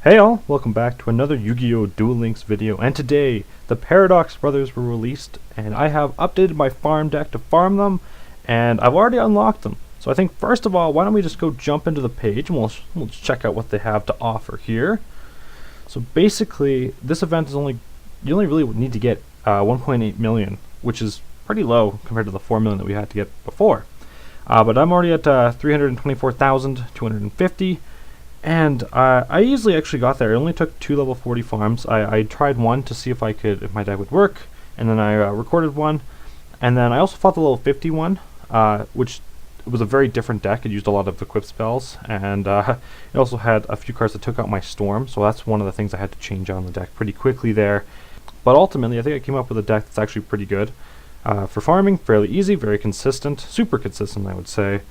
Hey all, welcome back to another Yu-Gi-Oh! Duel Links video, and today the Paradox Brothers were released and I have updated my farm deck to farm them, and I've already unlocked them. So I think first of all, why don't we just go jump into the page and we'll check out what they have to offer here. So basically, this event is you only really need to get 1.8 million, which is pretty low compared to the 4 million that we had to get before. But I'm already at 324,250. And I easily actually got there. It only took 2 level 40 farms. I tried one to see if my deck would work, and then I recorded one, and then I also fought the level 51, which was a very different deck. It used a lot of equip spells, and it also had a few cards that took out my storm, so that's one of the things I had to change on the deck pretty quickly there. But ultimately, I think I came up with a deck that's actually pretty good. For farming, fairly easy, very consistent, super consistent I would say.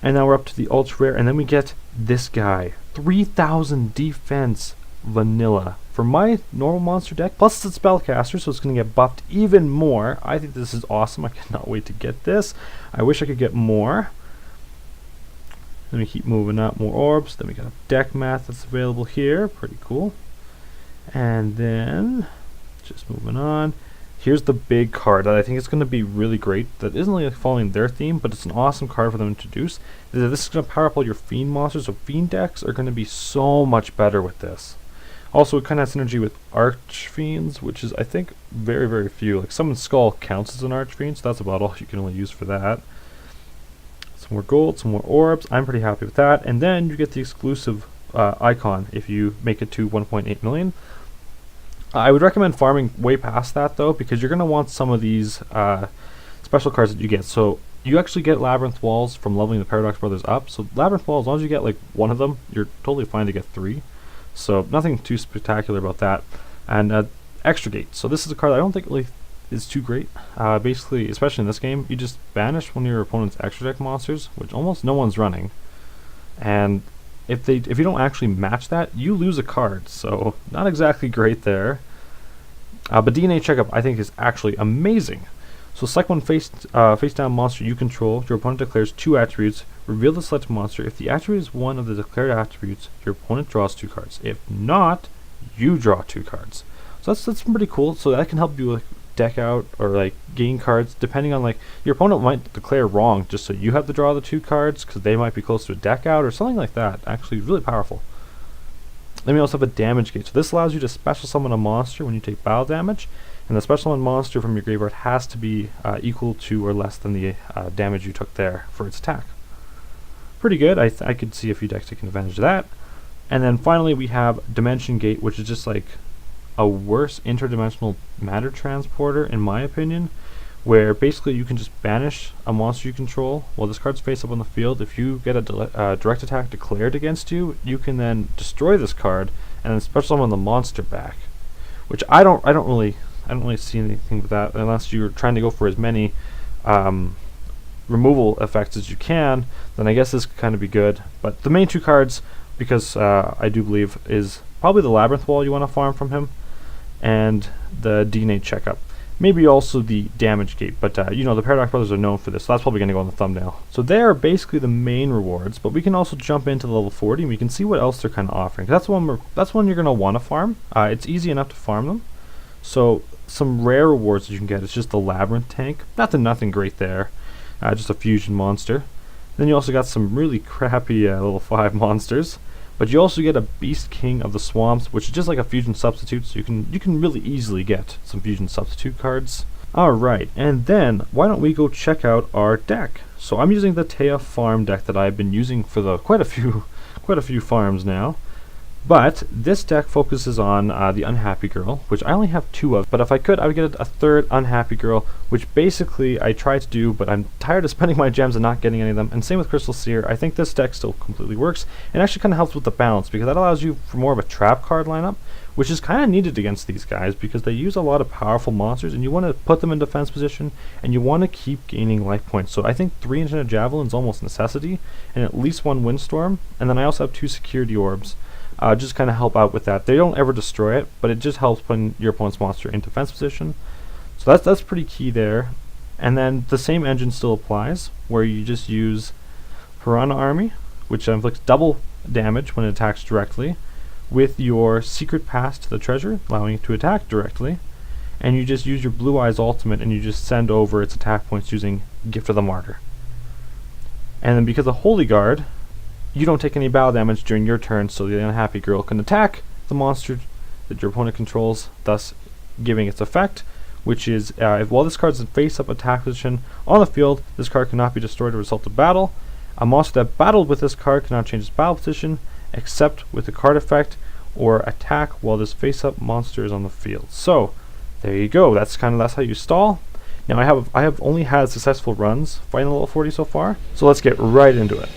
And now we're up to the ultra rare, and then we get this guy. 3,000 defense vanilla for my normal monster deck, plus it's a spellcaster, so it's going to get buffed even more. I think this is awesome. I cannot wait to get this. I wish I could get more. Let me keep moving up, more orbs. Then we got a deck math that's available here, pretty cool. And then just moving on, here's the big card that I think is going to be really great. That isn't really following their theme, but it's an awesome card for them to introduce. This is going to power up all your Fiend monsters, so Fiend decks are going to be so much better with this. Also, it kind of has synergy with Arch Fiends, which is, I think, very, very few. Like, Summon Skull counts as an Arch Fiend, so that's about all you can only use for that. Some more gold, some more orbs. I'm pretty happy with that. And then you get the exclusive icon if you make it to 1.8 million. I would recommend farming way past that though, because you're going to want some of these special cards that you get. So you actually get Labyrinth Walls from leveling the Paradox Brothers up. So Labyrinth Wall, as long as you get like one of them, you're totally fine to get 3. So nothing too spectacular about that. And Extra Gate. So this is a card I don't think really is too great. Basically, especially in this game, you just banish one of your opponent's extra deck monsters, which almost no one's running. And if you don't actually match that, you lose a card, so not exactly great there. But DNA Checkup I think is actually amazing. So select one face down monster you control. Your opponent declares 2 attributes. Reveal the selected monster. If the attribute is one of the declared attributes, your opponent draws 2 cards. If not, you draw 2 cards. So that's pretty cool. So that can help you like deck out or like gain cards depending on, like, your opponent might declare wrong just so you have to draw the 2 cards because they might be close to a deck out or something like that. Actually really powerful. Then we also have a damage gate. So this allows you to special summon a monster when you take battle damage, and the special summon monster from your graveyard has to be equal to or less than the damage you took there for its attack. Pretty good. I could see a few decks taking advantage of that. And then finally we have Dimension Gate, which is just like a worse interdimensional matter transporter in my opinion, where basically you can just banish a monster you control while this card's face up on the field. If you get a direct attack declared against you, you can then destroy this card and then special summon the monster back, which I don't really see anything with that unless you're trying to go for as many removal effects as you can. Then I guess this could kind of be good, but the main 2 cards, because I do believe, is probably the Labyrinth Wall you want to farm from him, and the DNA Checkup. Maybe also the Damage Gate, but you know, the Paradox Brothers are known for this, so that's probably going to go on the thumbnail. So they are basically the main rewards, but we can also jump into level 40 and we can see what else they're kind of offering. That's one you're going to want to farm. It's easy enough to farm them. So some rare rewards that you can get is just the Labyrinth Tank. Nothing great there. Just a fusion monster. Then you also got some really crappy level 5 monsters. But you also get a Beast King of the Swamps, which is just like a fusion substitute, so you can really easily get some fusion substitute cards. Alright, and then why don't we go check out our deck? So I'm using the Taya farm deck that I've been using for quite a few farms now. But this deck focuses on the Unhappy Girl, which I only have 2 of, but if I could, I would get a 3rd Unhappy Girl, which basically I tried to do, but I'm tired of spending my gems and not getting any of them, and same with Crystal Seer. I think this deck still completely works, and actually kind of helps with the balance, because that allows you for more of a trap card lineup, which is kind of needed against these guys, because they use a lot of powerful monsters, and you want to put them in defense position, and you want to keep gaining life points. So I think 3 Enchanted Javelin is almost a necessity, and at least 1 Windstorm, and then I also have 2 Security Orbs. Just kind of help out with that. They don't ever destroy it, but it just helps putting your opponent's monster in defense position. So that's pretty key there. And then the same engine still applies, where you just use Piranha Army, which inflicts double damage when it attacks directly, with your secret pass to the treasure, allowing it to attack directly, and you just use your Blue Eyes ultimate and you just send over its attack points using Gift of the Martyr. And then because of Holy Guard, you don't take any battle damage during your turn, so the Unhappy Girl can attack the monster that your opponent controls, thus giving its effect, which is while this card is in face-up attack position on the field, this card cannot be destroyed as a result of battle. A monster that battled with this card cannot change its battle position, except with the card effect or attack while this face-up monster is on the field. So there you go. That's how you stall. Now I have only had successful runs fighting level 40 so far, so let's get right into it.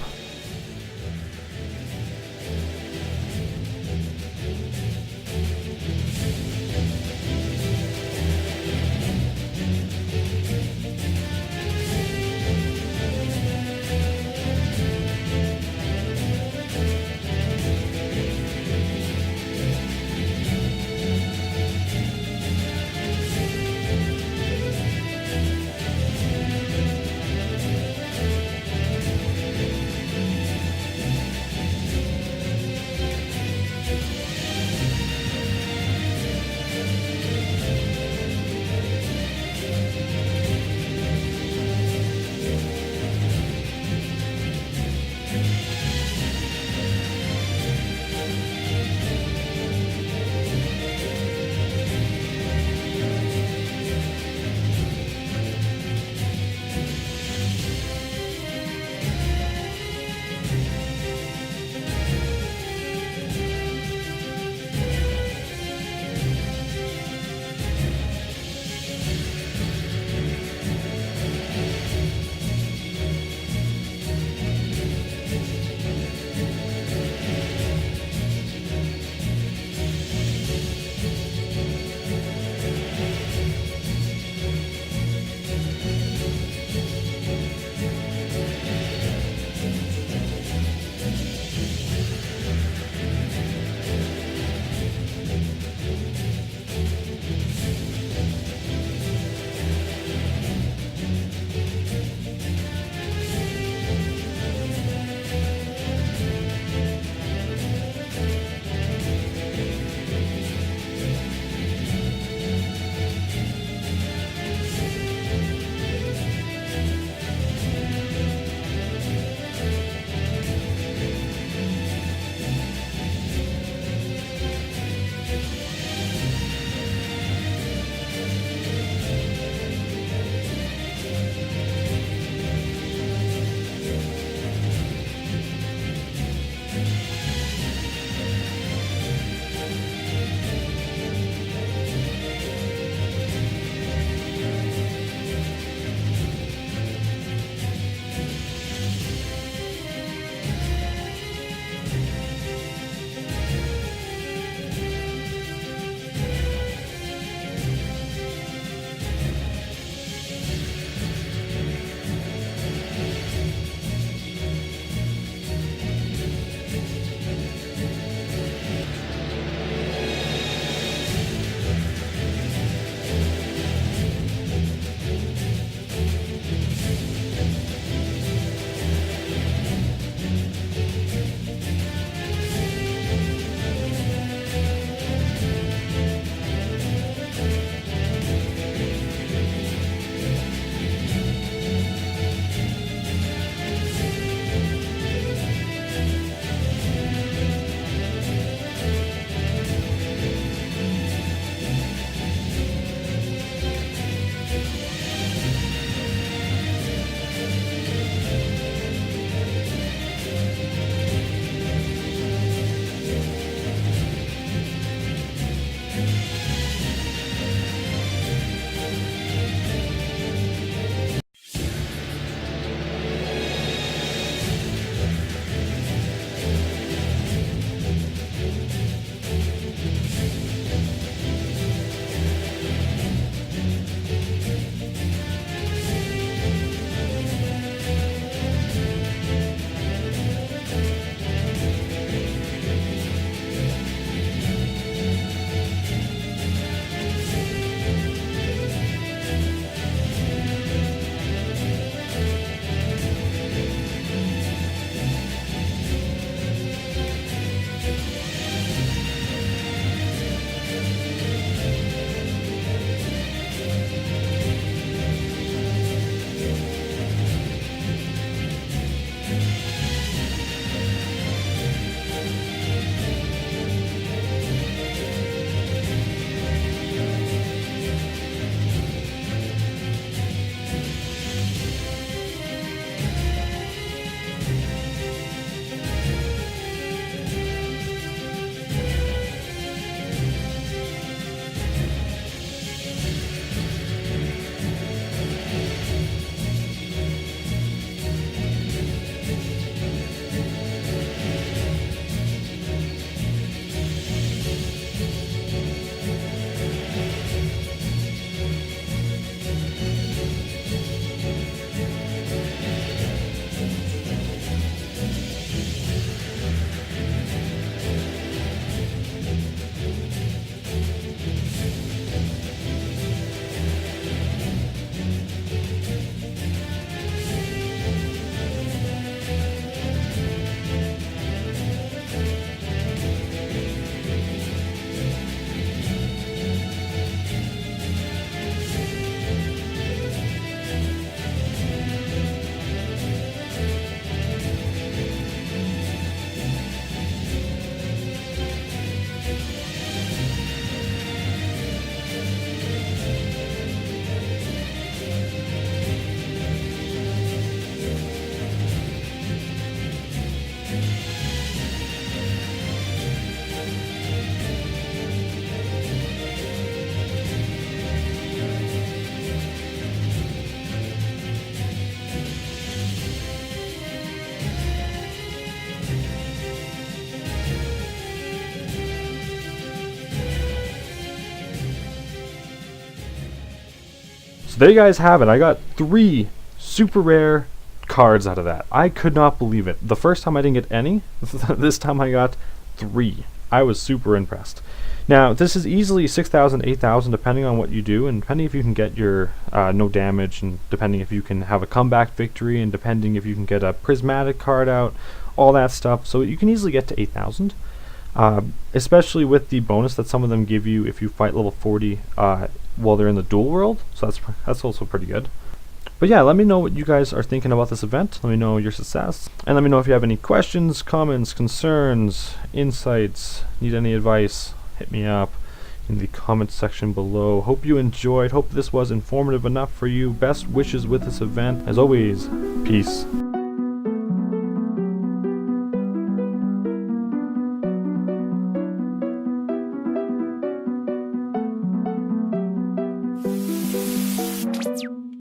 there you guys have it. I got 3 super rare cards out of that. I could not believe it. The first time I didn't get any, this time I got 3. I was super impressed. Now, this is easily 6,000, 8,000, depending on what you do, and depending if you can get your no damage, and depending if you can have a comeback victory, and depending if you can get a prismatic card out, all that stuff. So you can easily get to 8,000, especially with the bonus that some of them give you if you fight level 40 while they're in the duel world. So that's also pretty good. But yeah, let me know what you guys are thinking about this event. Let me know your success. And let me know if you have any questions, comments, concerns, insights, need any advice. Hit me up in the comments section below. Hope you enjoyed. Hope this was informative enough for you. Best wishes with this event. As always, peace.